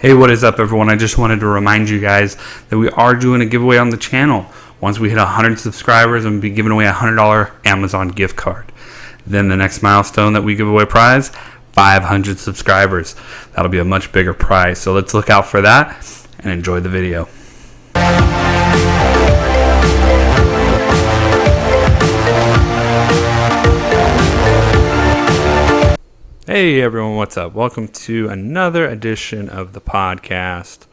Hey, what is up, everyone? I just wanted to remind you guys that we are doing a giveaway on the channel. Once we hit 100 subscribers, I'm going to be giving away a $100 Amazon gift card. Then the next milestone that we give away prize, 500 subscribers. That'll be a much bigger prize. So let's look out for that and enjoy the video. Hey everyone, what's up? Welcome to another edition of the podcast,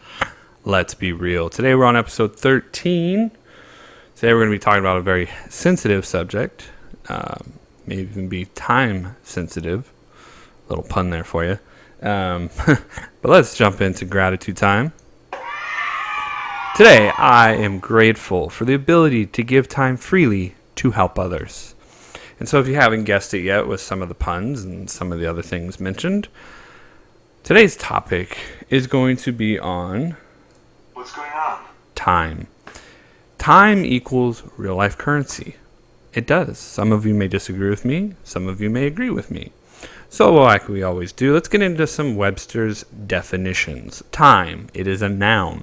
Let's Be Real. Today we're on episode 13. Today we're going to be talking about a very sensitive subject, maybe even be time sensitive. A little pun there for you. But let's jump into gratitude time. Today I am grateful for the ability to give time freely to help others. And so if you haven't guessed it yet with some of the puns and some of the other things mentioned, today's topic is going to be on... What's going on? Time. Time equals real life currency. It does. Some of you may disagree with me. Some of you may agree with me. So like we always do, let's get into some Webster's definitions. Time. It is a noun.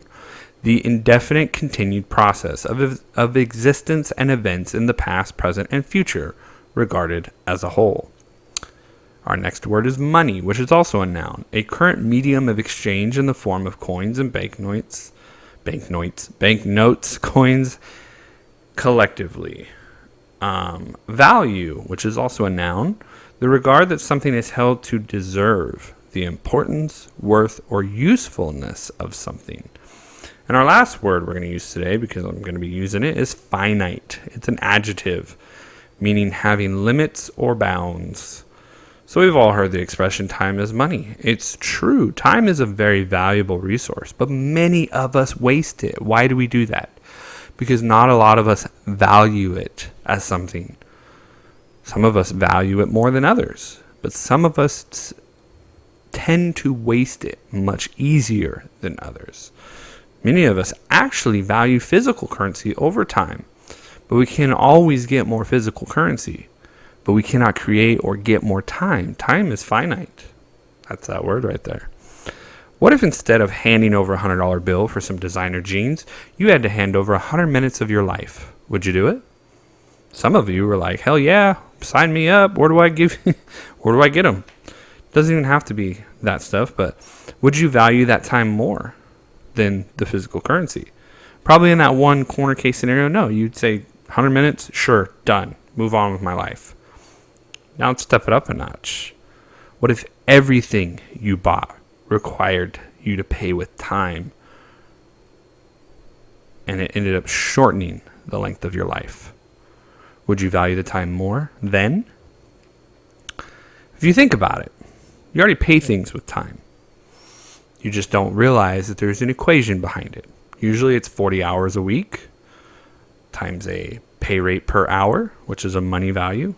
The indefinite continued process of existence and events in the past, present, and future, regarded as a whole. Our next word is money, which is also a noun, a current medium of exchange in the form of coins and banknotes, coins collectively. Value, which is also a noun, the regard that something is held to deserve, the importance, worth, or usefulness of something. And our last word we're going to use today, because I'm going to be using it, is finite. It's an adjective, meaning having limits or bounds. So we've all heard the expression, time is money. It's true. Time is a very valuable resource, but many of us waste it. Why do we do that? Because not a lot of us value it as something. Some of us value it more than others, but some of us tend to waste it much easier than others. Many of us actually value physical currency over time. But we can always get more physical currency. But we cannot create or get more time. Time is finite. That's that word right there. What if instead of handing over a $100 bill for some designer jeans, you had to hand over 100 minutes of your life? Would you do it? Some of you were like, hell yeah, sign me up. Where do I get them? Doesn't even have to be that stuff, but would you value that time more than the physical currency? Probably in that one corner case scenario, no. You'd say 100 minutes, sure, done. Move on with my life. Now let's step it up a notch. What if everything you bought required you to pay with time and it ended up shortening the length of your life? Would you value the time more then? If you think about it, you already pay things with time. You just don't realize that there's an equation behind it. Usually it's 40 hours a week times a pay rate per hour, which is a money value,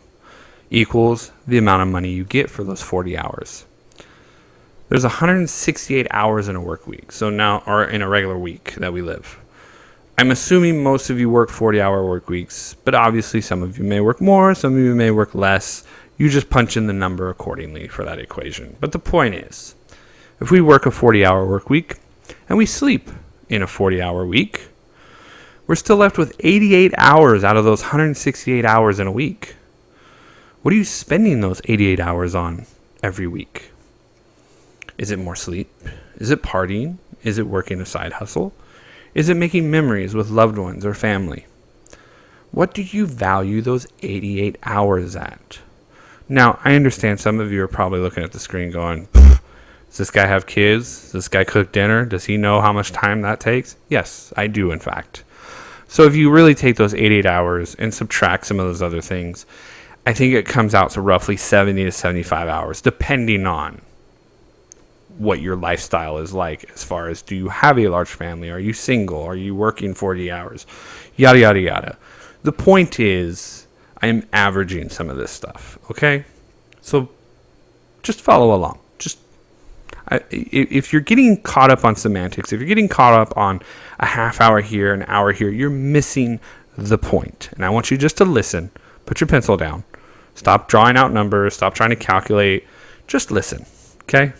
equals the amount of money you get for those 40 hours. There's 168 hours in a work week, so now, or in a regular week that we live. I'm assuming most of you work 40-hour work weeks, but obviously some of you may work more, some of you may work less. You just punch in the number accordingly for that equation. But the point is, if we work a 40-hour work week and we sleep in a 40-hour week, we're still left with 88 hours out of those 168 hours in a week. What are you spending those 88 hours on every week? Is it more sleep? Is it partying? Is it working a side hustle? Is it making memories with loved ones or family? What do you value those 88 hours at? Now, I understand some of you are probably looking at the screen going, does this guy have kids? Does this guy cook dinner? Does he know how much time that takes? Yes, I do, in fact. So if you really take those 88 hours and subtract some of those other things, I think it comes out to roughly 70 to 75 hours, depending on what your lifestyle is like, as far as, do you have a large family? Are you single? Are you working 40 hours? Yada, yada, yada. The point is, I am averaging some of this stuff, okay? So just follow along. If you're getting caught up on semantics, if you're getting caught up on a half hour here, an hour here, you're missing the point. And I want you just to listen, put your pencil down, stop drawing out numbers, stop trying to calculate, just listen, okay?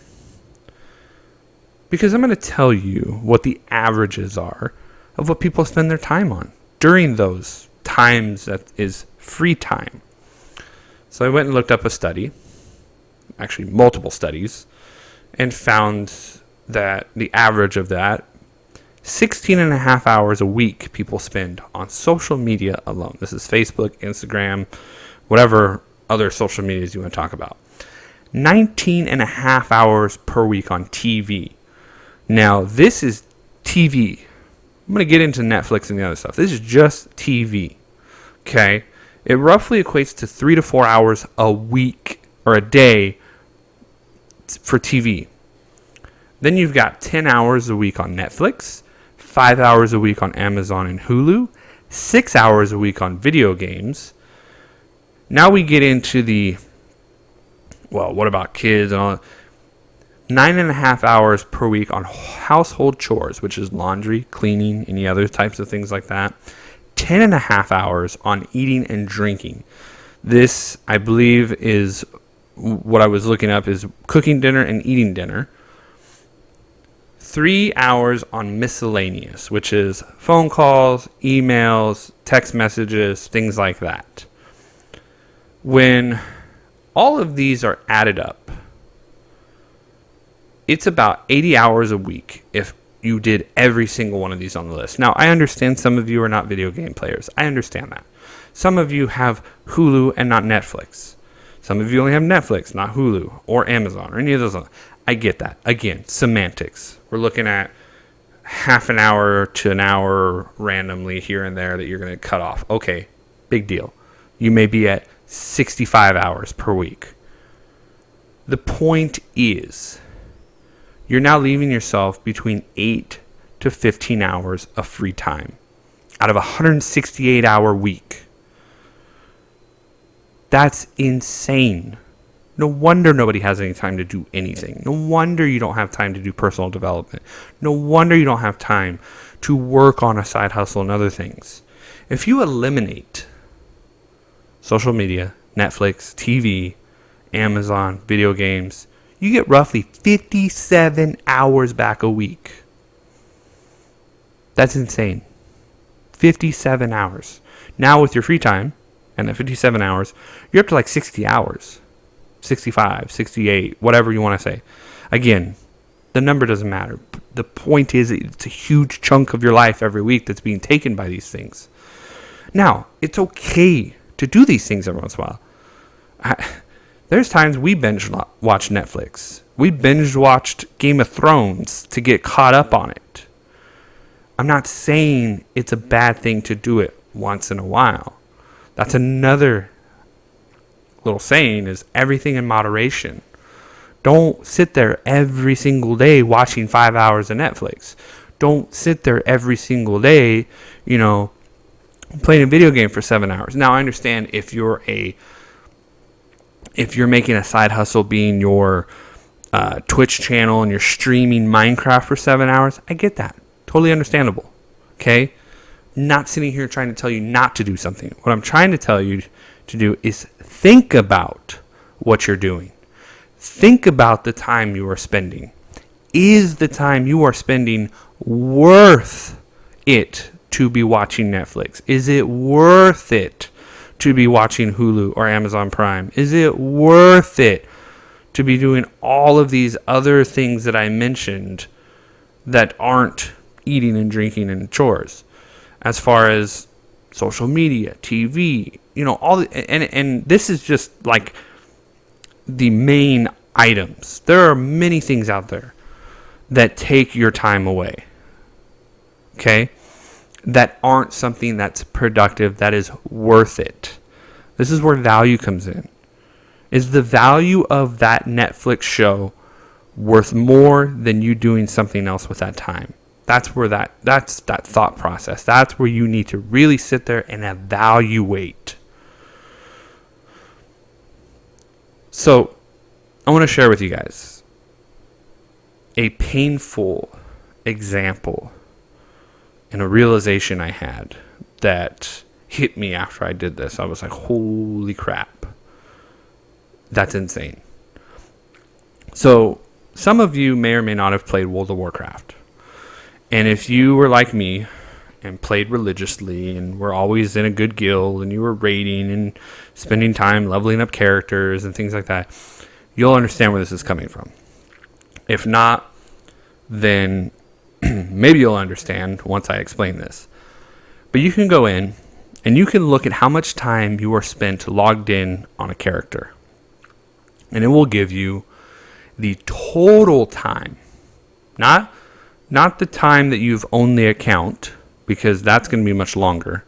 Because I'm going to tell you what the averages are of what people spend their time on during those times that is free time. So I went and looked up a study, actually multiple studies, and found that the average of that, 16 and a half hours a week people spend on social media alone. This is Facebook, Instagram, whatever other social medias you want to talk about. 19 and a half hours per week on TV. Now, this is TV. I'm going to get into Netflix and the other stuff. This is just TV. Okay? It roughly equates to 3 to 4 hours a week or a day for TV. Then you've got 10 hours a week on Netflix, 5 hours a week on Amazon and Hulu, 6 hours a week on video games. Now we get into the, well, what about kids and all that? 9.5 hours per week on household chores, which is laundry, cleaning, any other types of things like that. 10.5 hours on eating and drinking. This, I believe, is what I was looking up, is cooking dinner and eating dinner. 3 hours on miscellaneous, which is phone calls, emails, text messages, things like that. When all of these are added up, it's about 80 hours a week if you did every single one of these on the list. Now, I understand some of you are not video game players. I understand that. Some of you have Hulu and not Netflix. Some of you only have Netflix, not Hulu or Amazon or any of those. I get that. Again, semantics. We're looking at half an hour to an hour randomly here and there that you're going to cut off. Okay, big deal. You may be at 65 hours per week. The point is, you're now leaving yourself between 8 to 15 hours of free time out of a 168-hour week. That's insane. No wonder nobody has any time to do anything. No wonder you don't have time to do personal development. No wonder you don't have time to work on a side hustle and other things. If you eliminate social media, Netflix, TV, Amazon, video games, you get roughly 57 hours back a week. That's insane. 57 hours. Now with your free time and the 57 hours, you're up to like 60 hours. 65, 68, whatever you want to say. Again, the number doesn't matter. The point is, it's a huge chunk of your life every week that's being taken by these things. Now, it's okay to do these things every once in a while. There's times we binge watch Netflix. We binge watched Game of Thrones to get caught up on it. I'm not saying it's a bad thing to do it once in a while. That's another little saying, is everything in moderation. Don't sit there every single day watching 5 hours of Netflix. Don't sit there every single day, playing a video game for 7 hours. Now, I understand if you're making a side hustle being your Twitch channel and you're streaming Minecraft for 7 hours, I get that. Totally understandable. Okay? Not sitting here trying to tell you not to do something. What I'm trying to tell you to do is think about what you're doing. Think about the time you are spending. Is the time you are spending worth it to be watching Netflix? Is it worth it to be watching Hulu or Amazon Prime? Is it worth it to be doing all of these other things that I mentioned that aren't eating and drinking and chores? As far as social media, TV, and this is just like the main items. There are many things out there that take your time away. Okay? That aren't something that's productive, that is worth it. This is where value comes in. Is the value of that Netflix show worth more than you doing something else with that time? That's where that's that thought process. That's where you need to really sit there and evaluate. So, I want to share with you guys a painful example and a realization I had that hit me after I did this. I was like, holy crap. That's insane. So, some of you may or may not have played World of Warcraft. And if you were like me and played religiously and were always in a good guild and you were raiding and spending time leveling up characters and things like that, you'll understand where this is coming from. If not, then maybe you'll understand once I explain this. But you can go in and you can look at how much time you are spent logged in on a character. And it will give you the total time. Not the time that you've owned the account, because that's going to be much longer.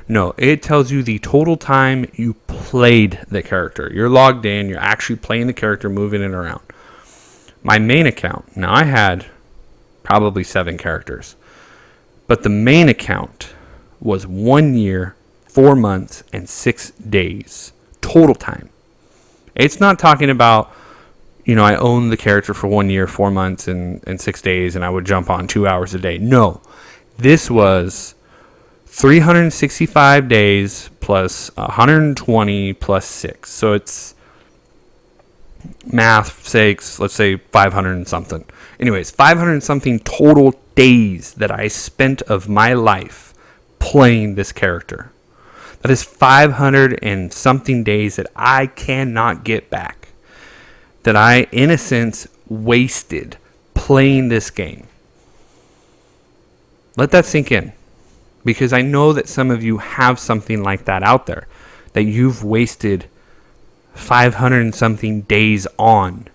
No, it tells you the total time you played the character. You're logged in, you're actually playing the character, moving it around. My main account, now I had probably 7 characters, but the main account was 1 year, 4 months, and 6 days total time. It's not talking about, I owned the character for 1 year, 4 months, and 6 days, and I would jump on 2 hours a day. No, this was 365 days plus 120 plus 6. So it's, math sakes, let's say 500 and something. Anyways, 500 and something total days that I spent of my life playing this character. That is 500 and something days that I cannot get back. That I, in a sense, wasted playing this game. Let that sink in. Because I know that some of you have something like that out there. That you've wasted 500 and something days on.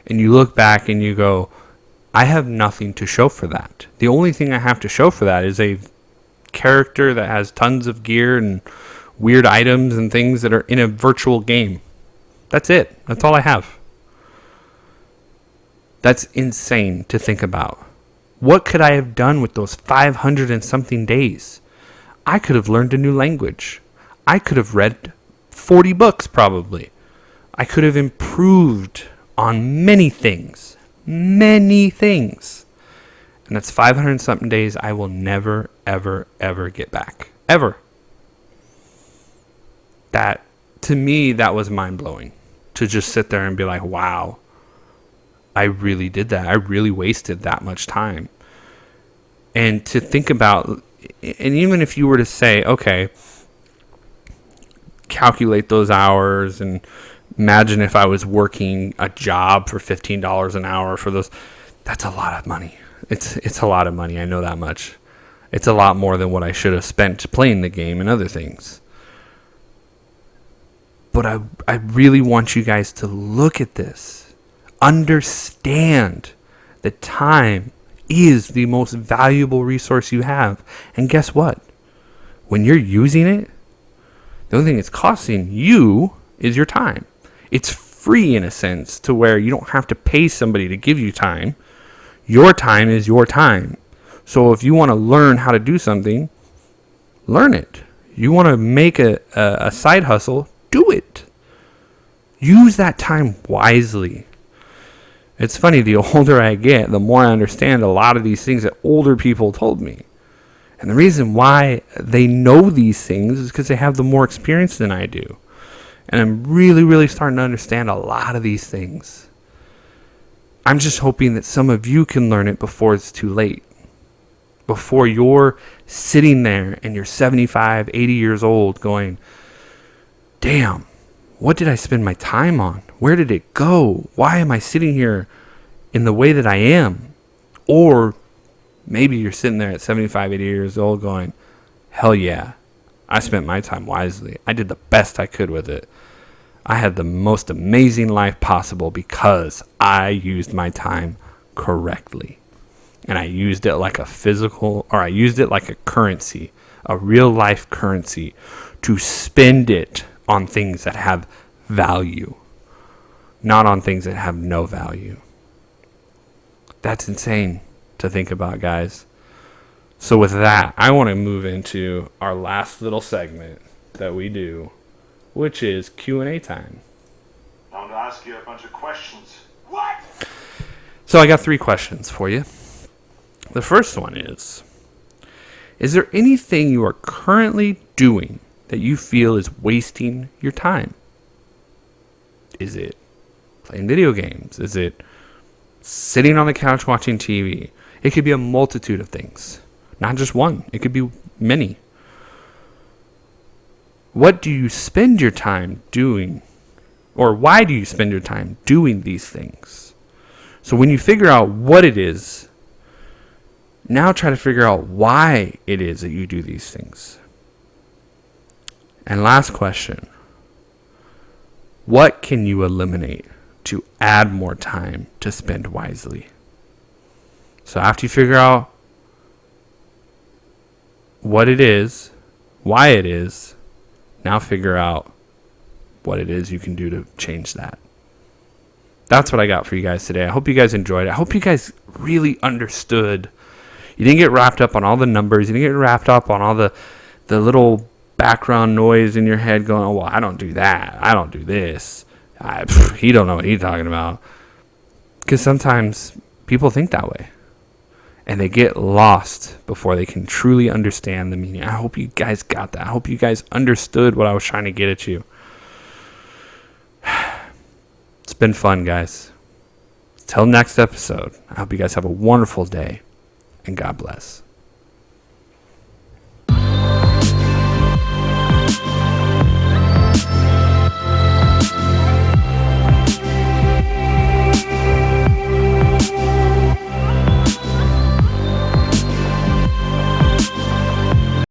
And you look back and you go, I have nothing to show for that. The only thing I have to show for that is a character that has tons of gear and weird items and things that are in a virtual game. That's it. That's all I have. That's insane to think about. What could I have done with those 500 and something days? I could have learned a new language. I could have read 40 books probably. I could have improved on many things. Many things. And that's 500 and something days I will never, ever, ever get back. Ever. That, to me, that was mind-blowing. To just sit there and be like, wow, I really did that. I really wasted that much time. And to think about, and even if you were to say, okay, calculate those hours and imagine if I was working a job for $15 an hour for those, that's a lot of money. It's a lot of money. I know that much. It's a lot more than what I should have spent playing the game and other things. But I really want you guys to look at this. Understand that time is the most valuable resource you have. And guess what? When you're using it, the only thing it's costing you is your time. It's free in a sense to where you don't have to pay somebody to give you time. Your time is your time. So if you want to learn how to do something, learn it. You want to make a side hustle, do it. Use that time wisely. It's funny, the older I get, the more I understand a lot of these things that older people told me. And the reason why they know these things is because they have the more experience than I do. And I'm really, really starting to understand a lot of these things. I'm just hoping that some of you can learn it before it's too late. Before you're sitting there and you're 75, 80 years old going, damn, what did I spend my time on? Where did it go? Why am I sitting here in the way that I am? Or maybe you're sitting there at 75, 80 years old going, hell yeah, I spent my time wisely. I did the best I could with it. I had the most amazing life possible because I used my time correctly. And I used it like a physical, or I used it like a currency, a real life currency, to spend it on things that have value, not on things that have no value. That's insane to think about, guys. So with that, I want to move into our last little segment that we do, which is Q&A time. I want to ask you a bunch of questions. What? So I got 3 questions for you. The first one is there anything you are currently doing that you feel is wasting your time? Is it playing video games? Is it sitting on the couch watching TV. It could be a multitude of things, not just one. It could be many. What do you spend your time doing? Or why do you spend your time doing these things? So when you figure out what it is, now try to figure out why it is that you do these things. And last question. What can you eliminate to add more time to spend wisely? So after you figure out what it is, why it is, now figure out what it is you can do to change that. That's what I got for you guys today. I hope you guys enjoyed it. I hope you guys really understood. You didn't get wrapped up on all the numbers. You didn't get wrapped up on all the little background noise in your head going, oh, well, I don't do that. I don't do this. He don't know what he's talking about. Because sometimes people think that way. And they get lost before they can truly understand the meaning. I hope you guys got that. I hope you guys understood what I was trying to get at you. It's been fun, guys. Till next episode, I hope you guys have a wonderful day, and God bless.